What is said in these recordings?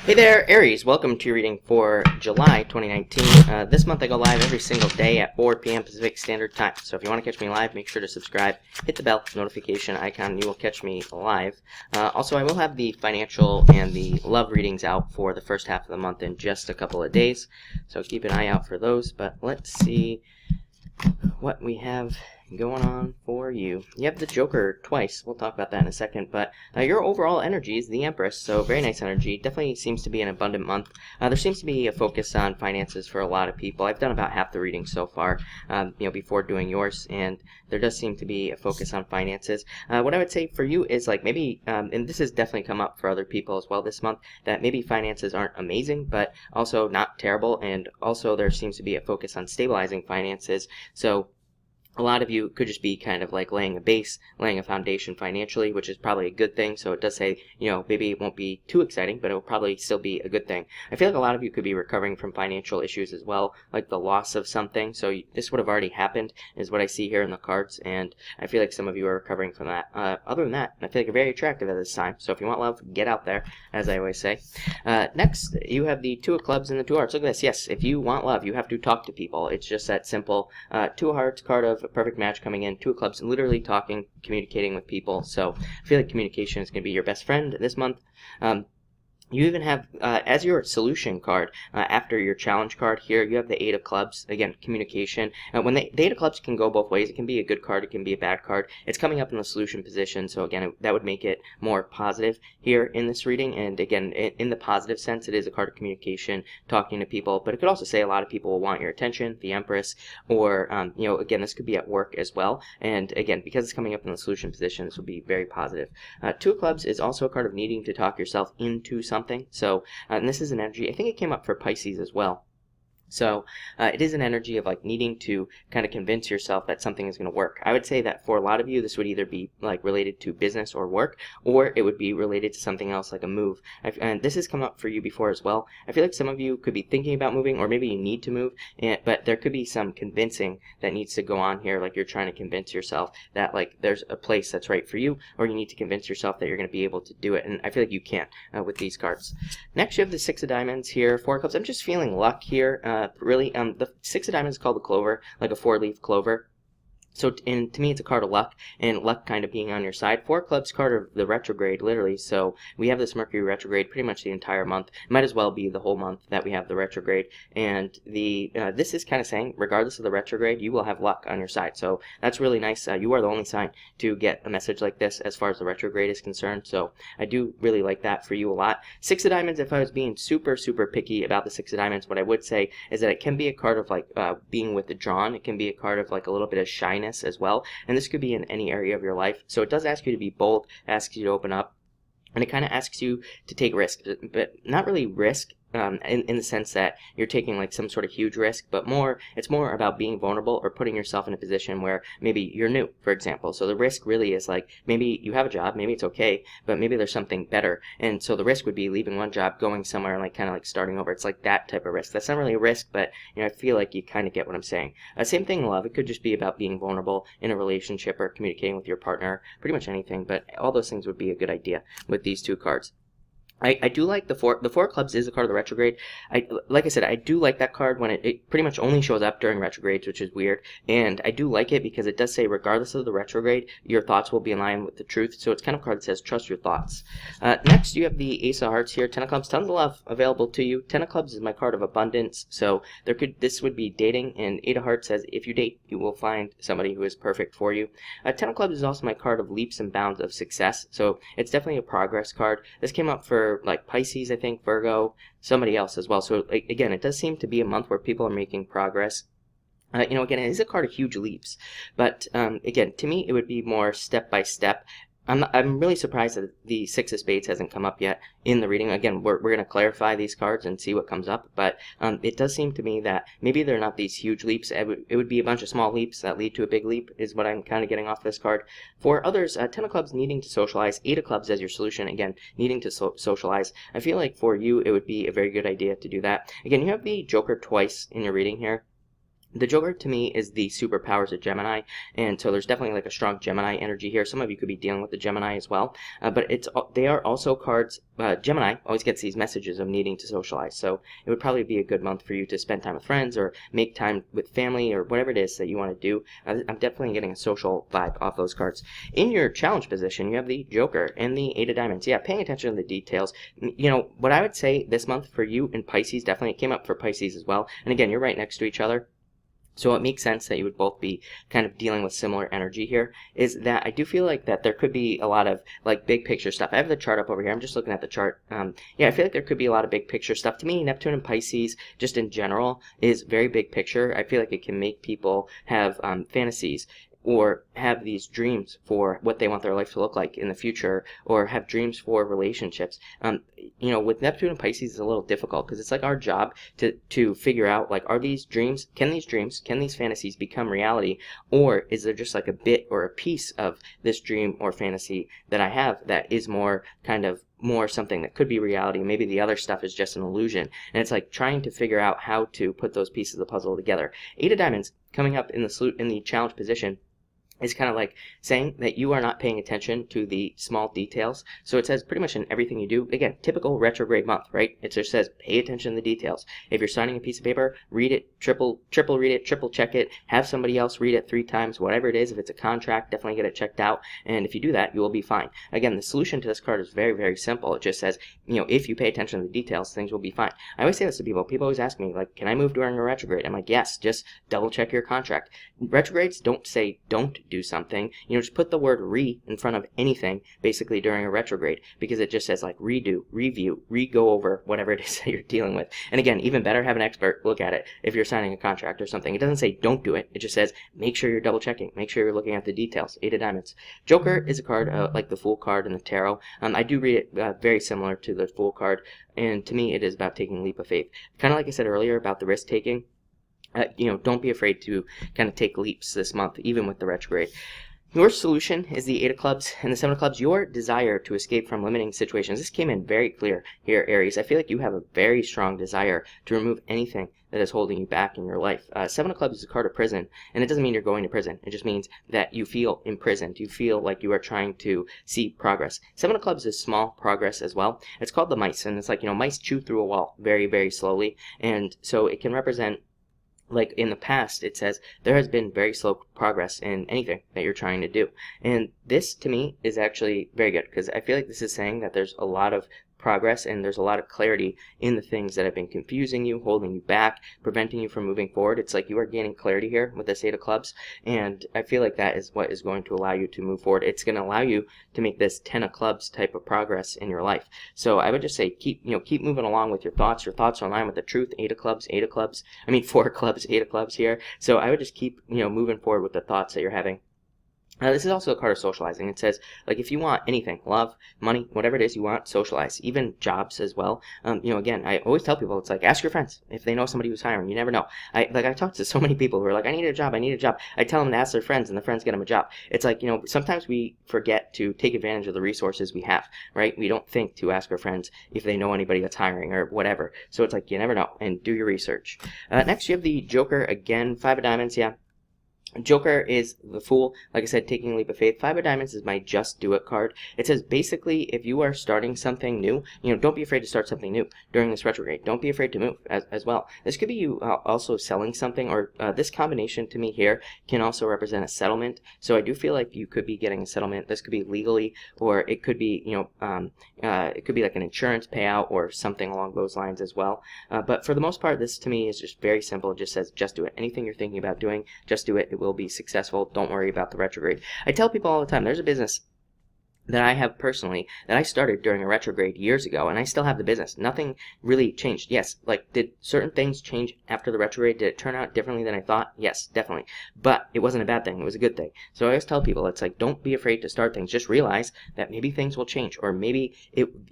Hey there, Aries. Welcome to your reading for July 2019. This month I go live every single day at 4 p.m. Pacific Standard Time. So if you want to catch me live, make sure to subscribe, hit the bell notification icon, and you will catch me live. Also, I will have the financial and the love readings out for the first half of the month in just a couple of days. So keep an eye out for those. But let's see what we have going on for you. You have the Joker twice. We'll talk about that in a second. But your overall energy is the Empress, so very nice energy. Definitely seems to be an abundant month. There seems to be a focus on finances for a lot of people. I've done about half the reading so far, before doing yours, and there does seem to be a focus on finances. What I would say for you is like maybe, and this has definitely come up for other people as well this month, that maybe finances aren't amazing, but also not terrible, and also there seems to be a focus on stabilizing finances. So a lot of you could just be kind of like laying a base, laying a foundation financially, which is probably a good thing. So it does say, maybe it won't be too exciting, but it will probably still be a good thing. I feel like a lot of you could be recovering from financial issues as well, like the loss of something. So this would have already happened, is what I see here in the cards, and I feel like some of you are recovering from that. Other than that, I feel like you're very attractive at this time. So if you want love, get out there, as I always say. Next, you have the Two of Clubs and the Two of Hearts. Look at this. Yes, if you want love, you have to talk to people. It's just that simple. Two of Hearts, card of perfect match coming in, Two of Clubs, literally talking, communicating with people. So I feel like communication is going to be your best friend this month. You even have, as your solution card, after your challenge card here, you have the Eight of Clubs. Again, communication. When the Eight of Clubs can go both ways. It can be a good card, it can be a bad card. It's coming up in the solution position, so again, that would make it more positive here in this reading. And again, in the positive sense, it is a card of communication, talking to people, but it could also say a lot of people will want your attention, the Empress, or, again, this could be at work as well. And again, because it's coming up in the solution position, this would be very positive. Two of Clubs is also a card of needing to talk yourself into something. So, and this is an energy, I think it came up for Pisces as well. So it is an energy of like needing to kind of convince yourself that something is going to work. I would say that for a lot of you, this would either be like related to business or work, or it would be related to something else like a move. And this has come up for you before as well. I feel like some of you could be thinking about moving, or maybe you need to move, but there could be some convincing that needs to go on here. Like you're trying to convince yourself that like there's a place that's right for you, or you need to convince yourself that you're going to be able to do it. And I feel like you can't with these cards. Next, you have the Six of Diamonds here, Four of Cups. I'm just feeling luck here. Really, the Six of Diamonds is called a clover, like a four-leaf clover. So to me, it's a card of luck, and luck kind of being on your side. Four of Clubs, card of the retrograde, literally. So we have this Mercury retrograde pretty much the entire month. Might as well be the whole month that we have the retrograde. And this is kind of saying, regardless of the retrograde, you will have luck on your side. So that's really nice. You are the only sign to get a message like this as far as the retrograde is concerned. So I do really like that for you a lot. Six of Diamonds, if I was being super, super picky about the Six of Diamonds, what I would say is that it can be a card of like being withdrawn. It can be a card of like a little bit of shyness as well, and this could be in any area of your life. So it does ask you to be bold, asks you to open up, and it kind of asks you to take risks, but not really risk in the sense that you're taking like some sort of huge risk, but it's more about being vulnerable or putting yourself in a position where maybe you're new, for example. So the risk really is like maybe you have a job, maybe it's okay, but maybe there's something better. And so the risk would be leaving one job, going somewhere, and like kind of like starting over. It's like that type of risk. That's not really a risk, but I feel like you kind of get what I'm saying. Same thing in love. It could just be about being vulnerable in a relationship or communicating with your partner, pretty much anything, but all those things would be a good idea with these two cards. I do like the Four of Clubs is a card of the retrograde. Like I said, I do like that card when it pretty much only shows up during retrogrades, which is weird. And I do like it because it does say, regardless of the retrograde, your thoughts will be in line with the truth. So it's kind of a card that says, trust your thoughts. Next, you have the Ace of Hearts here. Ten of Clubs, tons of love available to you. Ten of Clubs is my card of abundance. So this would be dating. And Eight of Hearts says, if you date, you will find somebody who is perfect for you. Ten of Clubs is also my card of leaps and bounds of success. So it's definitely a progress card. This came up for like Pisces, I think, Virgo, somebody else as well. So again, it does seem to be a month where people are making progress. Again, it is a card of huge leaps, but again, to me, it would be more step by step. I'm really surprised that the Six of Spades hasn't come up yet in the reading. Again, we're going to clarify these cards and see what comes up, but it does seem to me that maybe they're not these huge leaps. It would be a bunch of small leaps that lead to a big leap is what I'm kind of getting off this card. For others, Ten of Clubs needing to socialize, Eight of Clubs as your solution, again, needing to socialize. I feel like for you, it would be a very good idea to do that. Again, you have the Joker twice in your reading here. The Joker to me is the superpowers of Gemini, and so there's definitely like a strong Gemini energy here. Some of you could be dealing with the Gemini as well, but they are also cards. Gemini always gets these messages of needing to socialize, so it would probably be a good month for you to spend time with friends or make time with family or whatever it is that you want to do. I'm definitely getting a social vibe off those cards. In your challenge position, you have the Joker and the Eight of Diamonds. Yeah, paying attention to the details. You know, what I would say this month for you in Pisces, definitely it came up for Pisces as well. And again, you're right next to each other. So it makes sense that you would both be kind of dealing with similar energy here, is that I do feel like that there could be a lot of like big picture stuff. I have the chart up over here. I'm just looking at the chart. Yeah, I feel like there could be a lot of big picture stuff. To me, Neptune and Pisces, just in general, is very big picture. I feel like it can make people have fantasies or have these dreams for what they want their life to look like in the future, or have dreams for relationships. You know, with Neptune and Pisces, it's a little difficult because it's like our job to figure out, like, are these dreams, can these fantasies become reality, or is there just like a bit or a piece of this dream or fantasy that I have that is more kind of more something that could be reality. Maybe the other stuff is just an illusion. And it's like trying to figure out how to put those pieces of the puzzle together. Eight of Diamonds coming up in the challenge position is kind of like saying that you are not paying attention to the small details. So it says pretty much in everything you do, again, typical retrograde month, right? It just says pay attention to the details. If you're signing a piece of paper, read it, triple read it, triple check it, have somebody else read it 3 times, whatever it is. If it's a contract, definitely get it checked out. And if you do that, you will be fine. Again, the solution to this card is very, very simple. It just says, you know, if you pay attention to the details, things will be fine. I always say this to people. People always ask me, like, can I move during a retrograde? I'm like, yes, just double check your contract. Retrogrades don't say don't do something. You know, just put the word re in front of anything basically during a retrograde, because it just says like redo, review, re-go over whatever it is that you're dealing with. And again, even better, have an expert look at it if you're signing a contract or something. It doesn't say don't do it. It just says make sure you're double checking, make sure you're looking at the details. Eight of Diamonds. Joker is a card like the Fool card in the tarot. I do read it very similar to the Fool card, and to me it is about taking a leap of faith. Kind of like I said earlier about the risk taking. You know, don't be afraid to kind of take leaps this month, even with the retrograde. Your solution is the Eight of Clubs and the Seven of Clubs. Your desire to escape from limiting situations. This came in very clear here, Aries. I feel like you have a very strong desire to remove anything that is holding you back in your life. Seven of Clubs is a card of prison, and it doesn't mean you're going to prison. It just means that you feel imprisoned. You feel like you are trying to see progress. Seven of Clubs is small progress as well. It's called the mice, and it's like, you know, mice chew through a wall very, very slowly, and so it can represent, like in the past, it says there has been very slow progress in anything that you're trying to do. And this, to me, is actually very good, because I feel like this is saying that there's a lot of progress and there's a lot of clarity in the things that have been confusing you, holding you back, preventing you from moving forward. It's like you are gaining clarity here with this Eight of Clubs, and I feel like that is what is going to allow you to move forward. It's going to allow you to make this 10 of Clubs type of progress in your life. So I would just say keep moving along with your thoughts. Your thoughts are in line with the truth. Eight of Clubs, Eight of Clubs. I mean 4 clubs, Eight of Clubs here. So I would just keep moving forward with the thoughts that you're having. This is also a card of socializing. It says, like, if you want anything, love, money, whatever it is you want, socialize. Even jobs as well. Again, I always tell people, it's like, ask your friends if they know somebody who's hiring. You never know. I talked to so many people who are like, I need a job. I tell them to ask their friends, and the friends get them a job. It's like, sometimes we forget to take advantage of the resources we have, right? We don't think to ask our friends if they know anybody that's hiring or whatever. So it's like, you never know, and do your research. Next, you have the Joker again, 5 of Diamonds, yeah. Joker is the Fool, like I said, taking a leap of faith. 5 of Diamonds is my just do it card. It says basically if you are starting something new, don't be afraid to start something new during this retrograde. Don't be afraid to move as well. This could be you also selling something, or this combination to me here can also represent a settlement. So I do feel like you could be getting a settlement. This could be legally, or it could be it could be like an insurance payout or something along those lines as well. But for the most part, this to me is just very simple. It just says just do it. Anything you're thinking about doing, just do it. It will be successful. Don't worry about the retrograde. I tell people all the time, there's a business that I have personally that I started during a retrograde years ago, and I still have the business. Nothing really changed. Yes, like, did certain things change after the retrograde? Did it turn out differently than I thought? Yes, definitely. But it wasn't a bad thing. It was a good thing. So I always tell people, it's like, don't be afraid to start things. Just realize that maybe things will change, or maybe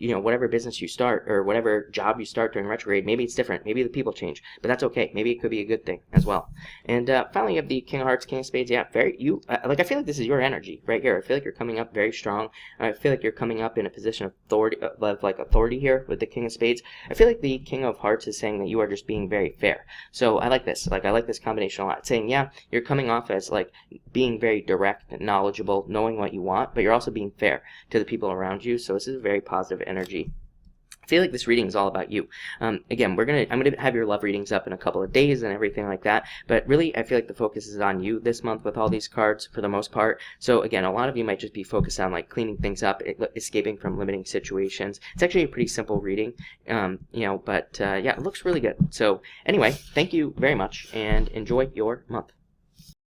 whatever business you start or whatever job you start during retrograde, maybe it's different. Maybe the people change, but that's okay. Maybe it could be a good thing as well. And finally, you have the King of Hearts, King of Spades. Yeah, I feel like this is your energy right here. I feel like you're coming up very strong. I feel like you're coming up in a position of authority here with the King of Spades. I feel like the King of Hearts is saying that you are just being very fair. So I like this. Like, I like this combination a lot. It's saying, yeah, you're coming off as like being very direct, knowledgeable, knowing what you want, but you're also being fair to the people around you. So this is a very positive energy. I feel like this reading is all about you. Again, I'm gonna have your love readings up in a couple of days and everything like that. But really, I feel like the focus is on you this month with all these cards for the most part. So again, a lot of you might just be focused on like cleaning things up, escaping from limiting situations. It's actually a pretty simple reading, but yeah, it looks really good. So anyway, thank you very much and enjoy your month.